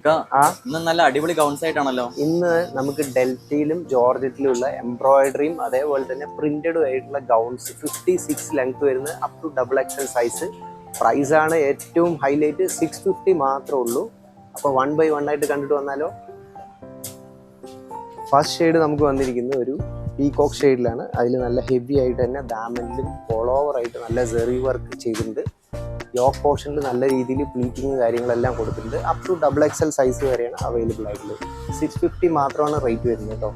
ഇന്ന് നല്ല അടിപൊളി ഗൗൺസ് ആയിട്ടാണല്ലോ. ഇന്ന് നമുക്ക് ഡെൽറ്റയിലും ജോർജറ്റിലുള്ള എംബ്രോയിഡറിയും അതേപോലെ തന്നെ പ്രിന്റഡും ആയിട്ടുള്ള ഗൗൺസ് 56 ലെങ്ത് വരുന്ന അപ് ടു XXL സൈസ്. പ്രൈസാണ് ഏറ്റവും ഹൈലൈറ്റ്, 650 മാത്രമേ ഉള്ളൂ. അപ്പോൾ 1 by 1 ആയിട്ട് കണ്ടിട്ട് വന്നാലോ. ഫസ്റ്റ് ഷെയ്ഡ് നമുക്ക് വന്നിരിക്കുന്നത് ഒരു പീകോക്ക് ഷെയ്ഡിലാണ്. അതിൽ നല്ല ഹെവി ആയിട്ട് തന്നെ ഡാമൻഡിലും ഓൾ ഓവർ ആയിട്ട് നല്ല സെറി വർക്ക് ചെയ്തിട്ടുണ്ട്. യോക്ക് പോർഷനിൽ നല്ല രീതിയിൽ പ്ലീറ്റിങ് കാര്യങ്ങളെല്ലാം കൊടുത്തിട്ടുണ്ട്. അപ് ടു XXL സൈസ് വരെയാണ് അവൈലബിൾ ആയിട്ടുള്ളത്. 650 മാത്രമാണ് റേറ്റ് വരുന്നത് കേട്ടോ.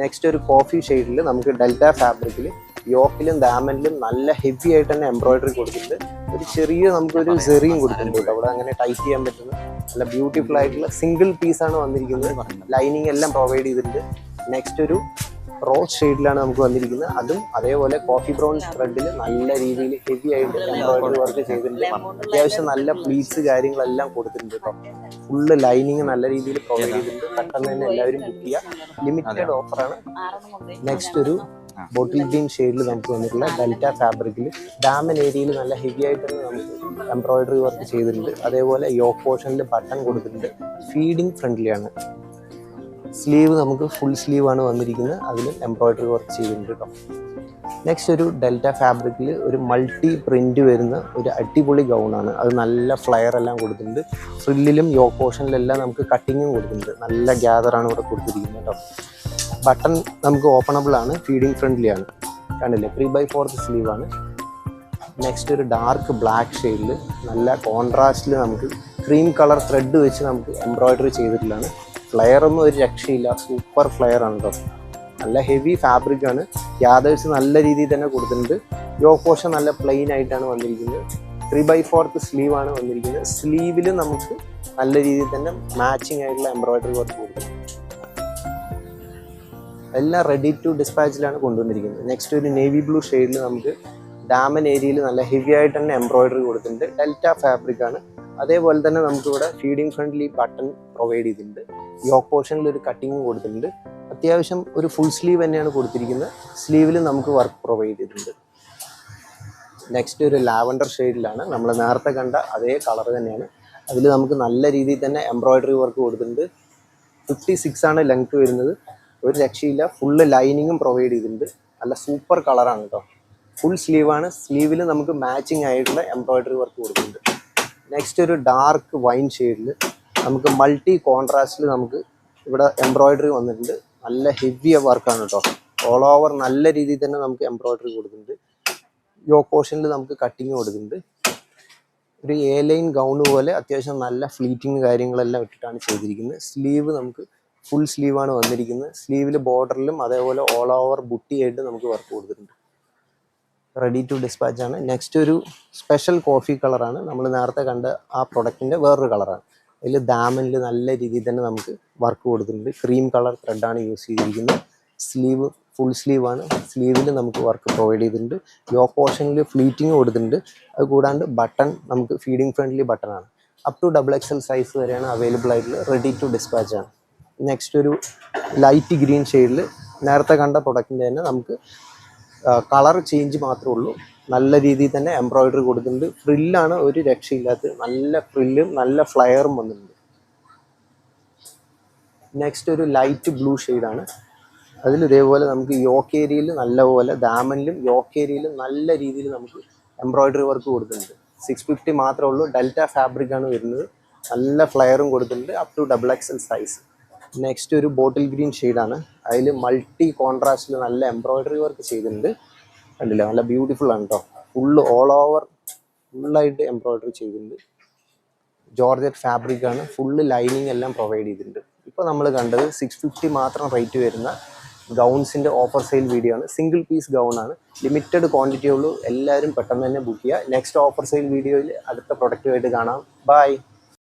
നെക്സ്റ്റ് ഒരു കോഫി ഷെയ്ഡിൽ നമുക്ക് ഡെൽറ്റ ഫാബ്രിക്കിൽ യോക്കിലും ഡാമൻഡിലും നല്ല ഹെവി ആയിട്ട് തന്നെ എംബ്രോയിഡറി കൊടുത്തിട്ടുണ്ട്. ഒരു ചെറിയ നമുക്കൊരു സെറിയും കൊടുത്തിട്ടുണ്ട് കേട്ടോ. അവിടെ അങ്ങനെ ടൈറ്റ് ചെയ്യാൻ പറ്റുന്ന നല്ല ബ്യൂട്ടിഫുൾ ആയിട്ടുള്ള സിംഗിൾ പീസാണ് വന്നിരിക്കുന്നത്. ലൈനിങ് എല്ലാം പ്രൊവൈഡ് ചെയ്തിട്ടുണ്ട്. നെക്സ്റ്റ് ഒരു റോസ് ഷെയ്ഡിലാണ് നമുക്ക് വന്നിരിക്കുന്നത്. അതും അതേപോലെ കോഫി ബ്രൗൺ ത്രെഡിൽ നല്ല രീതിയിൽ ഹെവി ആയിട്ട് എംബ്രോയിഡറി വർക്ക് ചെയ്തിട്ടുണ്ട്. അത്യാവശ്യം നല്ല പ്ലീറ്റ്സ് കാര്യങ്ങളെല്ലാം കൊടുത്തിട്ടുണ്ട് കേട്ടോ. ഫുള്ള് ലൈനിങ് നല്ല രീതിയിൽ പ്രൊവൈഡ് ചെയ്തിട്ടുണ്ട്. പെട്ടെന്ന് തന്നെ എല്ലാവരും ബുക്ക് ചെയ്യുക. ലിമിറ്റഡ് ഓഫറാണ്. നെക്സ്റ്റ് ഒരു ബോട്ടിൽ ഗ്രീൻ ഷെയ്ഡിൽ നമുക്ക് വന്നിട്ടുള്ള ഡെൽറ്റ ഫാബ്രിക്കിൽ ഡാമൻ ഏരിയയിൽ നല്ല ഹെവി ആയിട്ട് തന്നെ നമുക്ക് എംബ്രോയിഡറി വർക്ക് ചെയ്തിട്ടുണ്ട്. അതേപോലെ യോക്ക് പോർഷനിൽ ബട്ടൺ കൊടുത്തിട്ടുണ്ട്. ഫീഡിങ് ഫ്രണ്ട്ലിയാണ്. സ്ലീവ് നമുക്ക് ഫുൾ സ്ലീവ് ആണ് വന്നിരിക്കുന്നത്. അതിൽ എംബ്രോയിഡറി വർക്ക് ചെയ്തിട്ടുണ്ട് കേട്ടോ. നെക്സ്റ്റ് ഒരു ഡെൽറ്റ ഫാബ്രിക്കിൽ ഒരു മൾട്ടി പ്രിന്റ് വരുന്ന ഒരു അടിപൊളി ഗൗണാണ്. അത് നല്ല ഫ്ലയർ എല്ലാം കൊടുത്തിട്ടുണ്ട്. ഫ്രില്ലിലും യോക്ക് പോർഷനിലെല്ലാം നമുക്ക് കട്ടിങ്ങും കൊടുത്തിട്ടുണ്ട്. നല്ല ഗ്യാദറാണ് ഇവിടെ കൊടുത്തിരിക്കുന്നത് കേട്ടോ. ബട്ടൺ നമുക്ക് ഓപ്പണബിൾ ആണ്. ഫീഡിങ് ഫ്രണ്ട്ലി ആണ്. കണ്ടില്ലേ, 3/4 സ്ലീവ് ആണ്. നെക്സ്റ്റ് ഒരു ഡാർക്ക് ബ്ലാക്ക് ഷെയ്ഡിൽ നല്ല കോൺട്രാസ്റ്റിൽ നമുക്ക് ക്രീം കളർ ത്രെഡ് വെച്ച് നമുക്ക് എംബ്രോയിഡറി ചെയ്തിട്ടുള്ളതാണ്. ഫ്ലെയറൊന്നും ഒരു രക്ഷയില്ല. സൂപ്പർ ഫ്ലെയർ ആണ് കേട്ടോ. നല്ല ഹെവി ഫാബ്രിക് ആണ്. ഗ്യാദേഴ്സ് നല്ല രീതിയിൽ തന്നെ കൊടുത്തിട്ടുണ്ട്. യോക്ക് പോർഷൻ നല്ല പ്ലെയിൻ ആയിട്ടാണ് വന്നിരിക്കുന്നത്. 3/4 സ്ലീവ് ആണ് വന്നിരിക്കുന്നത്. സ്ലീവിൽ നമുക്ക് നല്ല രീതിയിൽ തന്നെ മാച്ചിങ് ആയിട്ടുള്ള എംബ്രോയിഡറി വർക്ക് കൊടുത്തിട്ടുണ്ട്. എല്ലാം റെഡി ടു ഡിസ്പാച്ചിലാണ് കൊണ്ടുവന്നിരിക്കുന്നത്. നെക്സ്റ്റ് ഒരു നേവി ബ്ലൂ ഷെയ്ഡിൽ നമുക്ക് ഡാമൻ ഏരിയയിൽ നല്ല ഹെവി ആയിട്ട് തന്നെ എംബ്രോയിഡറി കൊടുത്തിട്ടുണ്ട്. ഡെൽറ്റ ഫാബ്രിക് ആണ്. അതേപോലെ തന്നെ നമുക്കിവിടെ ഫീഡിങ് ഫ്രണ്ട്ലി ബട്ടൺ പ്രൊവൈഡ് ചെയ്തിട്ടുണ്ട്. യോക്ക് പോർഷനിൽ ഒരു കട്ടിങ് കൊടുത്തിട്ടുണ്ട്. അത്യാവശ്യം ഒരു ഫുൾ സ്ലീവ് തന്നെയാണ് കൊടുത്തിരിക്കുന്നത്. സ്ലീവിൽ നമുക്ക് വർക്ക് പ്രൊവൈഡ് ചെയ്തിട്ടുണ്ട്. നെക്സ്റ്റ് ഒരു ലാവൻഡർ ഷെയ്ഡിലാണ്. നമ്മൾ നേരത്തെ കണ്ട അതേ കളർ തന്നെയാണ്. അതിൽ നമുക്ക് നല്ല രീതിയിൽ തന്നെ എംബ്രോയിഡറി വർക്ക് കൊടുത്തിട്ടുണ്ട്. 56 ആണ് ലെങ്ത് വരുന്നത്. ഒരു രക്ഷയില്ല. ഫുള്ള് ലൈനിങ്ങും പ്രൊവൈഡ് ചെയ്തിട്ടുണ്ട്. നല്ല സൂപ്പർ കളറാണ് കേട്ടോ. ഫുൾ സ്ലീവാണ്. സ്ലീവിൽ നമുക്ക് മാച്ചിങ് ആയിട്ടുള്ള എംബ്രോയിഡറി വർക്ക് കൊടുക്കുന്നുണ്ട്. നെക്സ്റ്റ് ഒരു ഡാർക്ക് വൈൻ ഷെയ്ഡിൽ നമുക്ക് മൾട്ടി കോൺട്രാസ്റ്റിൽ നമുക്ക് ഇവിടെ എംബ്രോയിഡറി വന്നിട്ടുണ്ട്. നല്ല ഹെവി വർക്കാണ് കേട്ടോ. ഓൾ ഓവർ നല്ല രീതിയിൽ തന്നെ നമുക്ക് എംബ്രോയിഡറി കൊടുക്കുന്നുണ്ട്. യോക്ക് പോർഷനിൽ നമുക്ക് കട്ടിങ് കൊടുക്കുന്നുണ്ട്. ഒരു എ ലൈൻ ഗൗണ് പോലെ അത്യാവശ്യം നല്ല ഫ്ലീറ്റിങ് കാര്യങ്ങളെല്ലാം ഇട്ടിട്ടാണ് ചെയ്തിരിക്കുന്നത്. സ്ലീവ് നമുക്ക് ഫുൾ സ്ലീവാണ് വന്നിരിക്കുന്നത്. സ്ലീവിൽ ബോർഡറിലും അതേപോലെ ഓൾ ഓവർ ബുട്ടിയായിട്ട് നമുക്ക് വർക്ക് കൊടുത്തിട്ടുണ്ട്. റെഡി ടു ഡിസ്പാച്ച് ആണ്. നെക്സ്റ്റ് ഒരു സ്പെഷ്യൽ കോഫി കളറാണ്. നമ്മൾ നേരത്തെ കണ്ട ആ പ്രൊഡക്റ്റിൻ്റെ വേറൊരു കളറാണ്. അതിൽ ഡാമനിൽ നല്ല രീതിയിൽ തന്നെ നമുക്ക് വർക്ക് കൊടുത്തിട്ടുണ്ട്. ക്രീം കളർ ത്രെഡാണ് യൂസ് ചെയ്തിരിക്കുന്നത്. സ്ലീവ് ഫുൾ സ്ലീവാണ്. സ്ലീവിൽ നമുക്ക് വർക്ക് പ്രൊവൈഡ് ചെയ്തിട്ടുണ്ട്. യോക്ക് പോർഷനിൽ ഫ്ലീറ്റിങ് കൊടുത്തിട്ടുണ്ട്. അത് കൂടാണ്ട് ബട്ടൺ നമുക്ക് ഫീഡിങ് ഫ്രണ്ട്ലി ബട്ടണാണ്. അപ് ടു XXL സൈസ് വരെയാണ് അവൈലബിൾ ആയിട്ടുള്ളത്. റെഡി ടു ഡിസ്പാച്ച് ആണ്. നെക്സ്റ്റ് ഒരു ലൈറ്റ് ഗ്രീൻ ഷെയ്ഡിൽ നേരത്തെ കണ്ട പ്രൊഡക്റ്റിൻ്റെ തന്നെ നമുക്ക് കളർ ചേഞ്ച് മാത്രമേ ഉള്ളൂ. നല്ല രീതിയിൽ തന്നെ എംബ്രോയിഡറി കൊടുത്തിട്ടുണ്ട്. ഫ്രില്ലാണ് ഒരു രക്ഷയില്ലാത്ത നല്ല ഫ്രില്ലും നല്ല ഫ്ലയറും വന്നിട്ടുണ്ട്. നെക്സ്റ്റ് ഒരു ലൈറ്റ് ബ്ലൂ ഷെയ്ഡാണ്. അതിൽ ഇതേപോലെ നമുക്ക് യോക്ക് ഏരിയയിൽ നല്ലപോലെ ഡാമനിലും യോക്ക് ഏരിയയിലും നല്ല രീതിയിൽ നമുക്ക് എംബ്രോയിഡറി വർക്ക് കൊടുത്തിട്ടുണ്ട്. 650 മാത്രമേ ഉള്ളൂ. ഡെൽറ്റ ഫാബ്രിക് ആണ് വരുന്നത്. നല്ല ഫ്ലയറും കൊടുത്തിട്ടുണ്ട്. Up to XXL size. Next ഒരു ബോട്ടിൽ ഗ്രീൻ ഷെയ്ഡാണ്. അതിൽ മൾട്ടി കോൺട്രാസ്റ്റിൽ നല്ല എംബ്രോയിഡറി വർക്ക് ചെയ്തിട്ടുണ്ട്. കണ്ടില്ല, നല്ല ബ്യൂട്ടിഫുൾ ആണ് കേട്ടോ. ഫുള്ള് ഓൾ ഓവർ ഫുള്ളായിട്ട് എംബ്രോയിഡറി ചെയ്തിട്ടുണ്ട്. ജോർജറ്റ് ഫാബ്രിക് ആണ്. ഫുള്ള് ലൈനിങ് എല്ലാം പ്രൊവൈഡ് ചെയ്തിട്ടുണ്ട്. ഇപ്പോൾ നമ്മൾ കണ്ടത് 650 മാത്രം റേറ്റ് വരുന്ന ഗൗൺസിൻ്റെ ഓഫർ സെയിൽ വീഡിയോ ആണ്. സിംഗിൾ പീസ് ഗൗൺ ആണ്. ലിമിറ്റഡ് ക്വാണ്ടിറ്റി ഉള്ളൂ. എല്ലാവരും പെട്ടെന്ന് തന്നെ ബുക്ക് ചെയ്യുക. നെക്സ്റ്റ് ഓഫർ സെയിൽ വീഡിയോയിൽ അടുത്ത പ്രൊഡക്റ്റുമായിട്ട് കാണാം. ബൈ.